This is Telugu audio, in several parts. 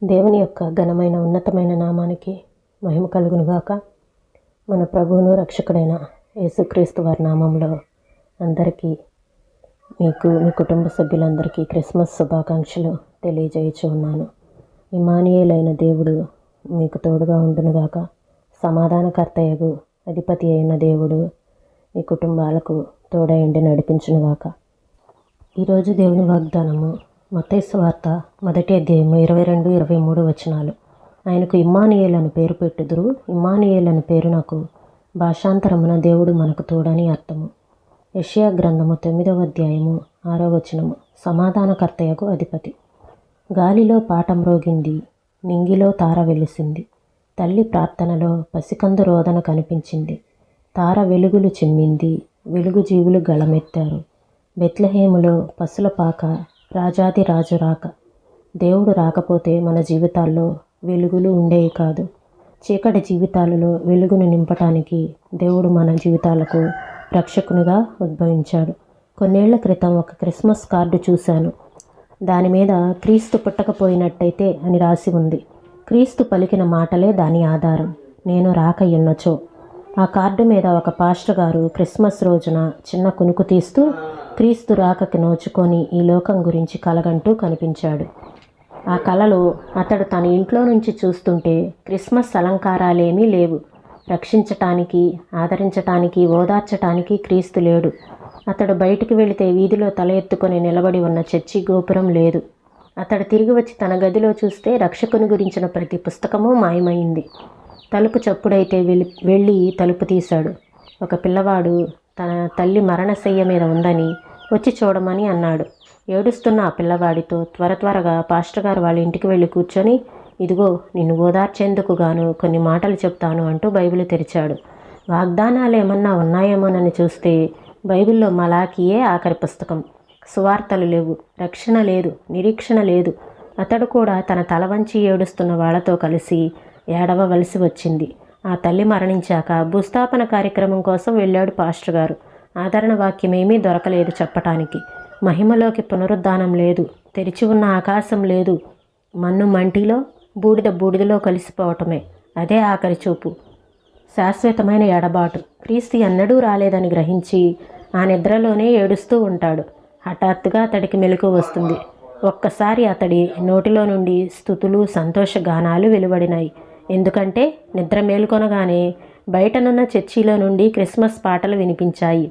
దేవుని యొక్క ఘనమైన ఉన్నతమైన నామానికి మహిమ కలుగునుగాక. మన ప్రభువును రక్షకుడైన యేసుక్రీస్తు వారి నామంలో అందరికీ మీకు మీ కుటుంబ సభ్యులందరికీ క్రిస్మస్ శుభాకాంక్షలు తెలియజేయచ్చు ఉన్నాను. ఇమ్మానుయేలైన దేవుడు మీకు తోడుగా ఉండునుగాక. సమాధానకర్తయగు అధిపతి అయిన దేవుడు మీ కుటుంబాలకు తోడయండి నడిపించునుగాక. ఈరోజు దేవుని వాగ్దానము మత్తయి సువార్త 1వ అధ్యాయము 22-23 వచనాలు. ఆయనకు ఇమ్మానుయేల్ అని పేరు పెట్టుదురు. ఇమ్మానుయేల్ అని పేరు నాకు భాషాంతరమున దేవుడు మనకు తోడని అర్థము. యెషయా గ్రంథము 9వ అధ్యాయము 6వ వచనము. సమాధానకర్తయకు అధిపతి. గాలిలో పాట మ్రోగింది, నింగిలో తార వెలిసింది. తల్లి ప్రార్థనలో పసికందు రోదన కనిపించింది. తార వెలుగులు చిమ్మింది, వెలుగు జీవులు గళమెత్తారు. బెత్లెహేములో పశుల పాక, రాజాది రాజు రాక. దేవుడు రాకపోతే మన జీవితాల్లో వెలుగులు ఉండేవి కాదు. చీకటి జీవితాలలో వెలుగును నింపటానికి దేవుడు మన జీవితాలకు రక్షకునిగా ఉద్భవించాడు. కొన్నేళ్ల క్రితం ఒక క్రిస్మస్ కార్డు చూశాను. దాని మీద క్రీస్తు పుట్టకపోయినట్టయితే అని రాసి ఉంది. క్రీస్తు పలికిన మాటలే దాని ఆధారం. నేను రాక ఎన్నచో. ఆ కార్డు మీద ఒక పాస్టర్ గారు క్రిస్మస్ రోజున చిన్న కునుకు తీస్తూ క్రీస్తు రాకకి నోచుకొని ఈ లోకం గురించి కలగంటూ కనిపించాడు. ఆ కలలో అతడు తన ఇంట్లో నుంచి చూస్తుంటే క్రిస్మస్ అలంకారాలేమీ లేవు. రక్షించటానికి, ఆదరించటానికి, ఓదార్చటానికి క్రీస్తు లేడు. అతడు బయటికి వెళితే వీధిలో తల ఎత్తుకొని నిలబడి ఉన్న చర్చి గోపురం లేదు. అతడు తిరిగి వచ్చి తన గదిలో చూస్తే రక్షకుని గురించిన ప్రతి పుస్తకము మాయమైంది. తలుపు చప్పుడైతే వెళ్ళి తలుపు తీశాడు. ఒక పిల్లవాడు తన తల్లి మరణశయ్య మీద ఉందని వచ్చి చూడమని అన్నాడు. ఏడుస్తున్న ఆ పిల్లవాడితో త్వరగా పాస్టర్ గారు వాళ్ళ ఇంటికి వెళ్ళి కూర్చొని, ఇదిగో నిన్ను ఓదార్చేందుకు గాను కొన్ని మాటలు చెప్తాను అంటూ బైబిల్ తెరిచాడు. వాగ్దానాలు ఏమన్నా ఉన్నాయేమోనని చూస్తే బైబిల్లో మలాకీయే ఆఖరి పుస్తకం. సువార్తలు లేవు, రక్షణ లేదు, నిరీక్షణ లేదు. అతడు కూడా తన తల వంచి ఏడుస్తున్న వాళ్లతో కలిసి ఏడవవలసి వచ్చింది. ఆ తల్లి మరణించాక భూస్థాపన కార్యక్రమం కోసం వెళ్ళాడు పాస్టర్ గారు. ఆదరణ వాక్యమేమీ దొరకలేదు చెప్పటానికి. మహిమలోకి పునరుద్ధానం లేదు, తెరిచి ఉన్న ఆకాశం లేదు. మన్ను మంటిలో, బూడిదలో కలిసిపోవటమే. అదే ఆఖరి చూపు, శాశ్వతమైన ఎడబాటు. క్రీస్తు ఎన్నడూ రాలేదని గ్రహించి ఆ నిద్రలోనే ఏడుస్తూ ఉంటాడు. హఠాత్తుగా అతడికి మెలకువ వస్తుంది. ఒక్కసారి అతడి నోటిలో నుండి స్తుతులు, సంతోష గానాలు వెలువడినాయి. ఎందుకంటే నిద్ర మేల్కొనగానే బయటనున్న చర్చిలో నుండి క్రిస్మస్ పాటలు వినిపించాయి.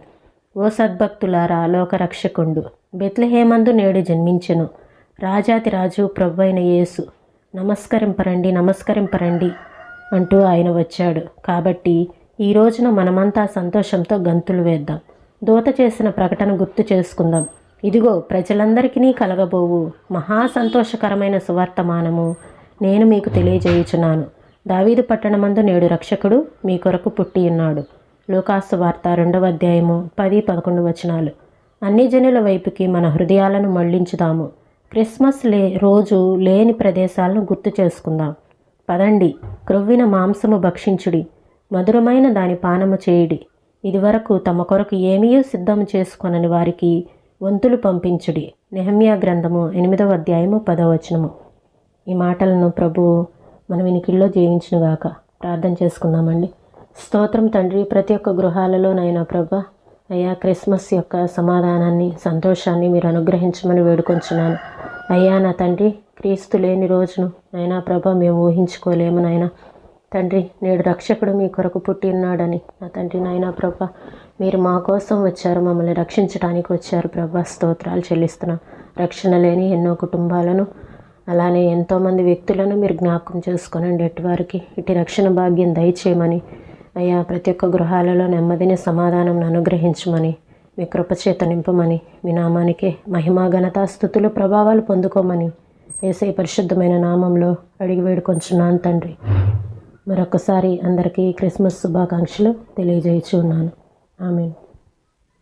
ఓ సద్భక్తులారా, లోకరక్షకుండు బెత్లెహేమందు నేడు జన్మించెను రాజాతి రాజు ప్రభువైన యేసు, నమస్కరింపరండి, నమస్కరింపరండి అంటూ ఆయన వచ్చాడు. కాబట్టి ఈ రోజున మనమంతా సంతోషంతో గంతులు వేద్దాం. దూత చేసిన ప్రకటన గుర్తు చేసుకుందాం. ఇదిగో ప్రజలందరికీ కలగబోవు మహా సంతోషకరమైన సువర్తమానము నేను మీకు తెలియజేయుచున్నాను. దావీదు పట్టణమందు నేడు రక్షకుడు మీ కొరకు పుట్టి ఉన్నాడు. లూకాసు వార్త 2వ అధ్యాయము 10-11 వచనాలు. అన్ని జనుల వైపుకి మన హృదయాలను మళ్లించుదాము. క్రిస్మస్ రోజు లేని ప్రదేశాలను గుర్తు చేసుకుందాం. పదండి, క్రొవ్విన మాంసము భక్షించుడి, మధురమైన దాని పానము చేయుడి. ఇదివరకు తమ కొరకు ఏమీ సిద్ధము చేసుకొనని వారికి వంతులు పంపించుడి. నెహెమ్యా గ్రంథము 8వ అధ్యాయము 10వ వచనము. ఈ మాటలను ప్రభువు మన వినికిడిలో జీవించునుగాక. ప్రార్థన చేసుకుందామండి. స్తోత్రం తండ్రి, ప్రతి ఒక్క గృహాలలో నైనా ప్రభా, అయ్యా క్రిస్మస్ యొక్క సమాధానాన్ని, సంతోషాన్ని మీరు అనుగ్రహించమని వేడుకొంచున్నాను. అయ్యా నా తండ్రి, క్రీస్తు లేని రోజును అయినా ప్రభా మేము ఊహించుకోలేము నాయన తండ్రి. నేడు రక్షకుడు మీ కొరకు పుట్టి ఉన్నాడని నా తండ్రి నాయనా ప్రభా, మీరు మా కోసం వచ్చారు, మమ్మల్ని రక్షించడానికి వచ్చారు ప్రభా. స్తోత్రాలు చెల్లిస్తున్నాం. రక్షణ లేని ఎన్నో కుటుంబాలను, అలానే ఎంతోమంది వ్యక్తులను మీరు జ్ఞాపకం చేసుకోనండి. ఎటువారికి ఇటు రక్షణ భాగ్యం దయచేయమని, అయ్యా ప్రతి ఒక్క గృహాలలో నెమ్మదిని, సమాధానం అనుగ్రహించమని, మీ కృపచేత నింపమని, మీ నామానికే మహిమా, ఘనత, స్తుతులు, ప్రభావాలు పొందుకోమని యేసయ్య పరిశుద్ధమైన నామంలో అడిగి వేడుకొంచున్నాను తండ్రి. మరొకసారి అందరికీ క్రిస్మస్ శుభాకాంక్షలు తెలియజేయుచున్నాను. ఆమేన్.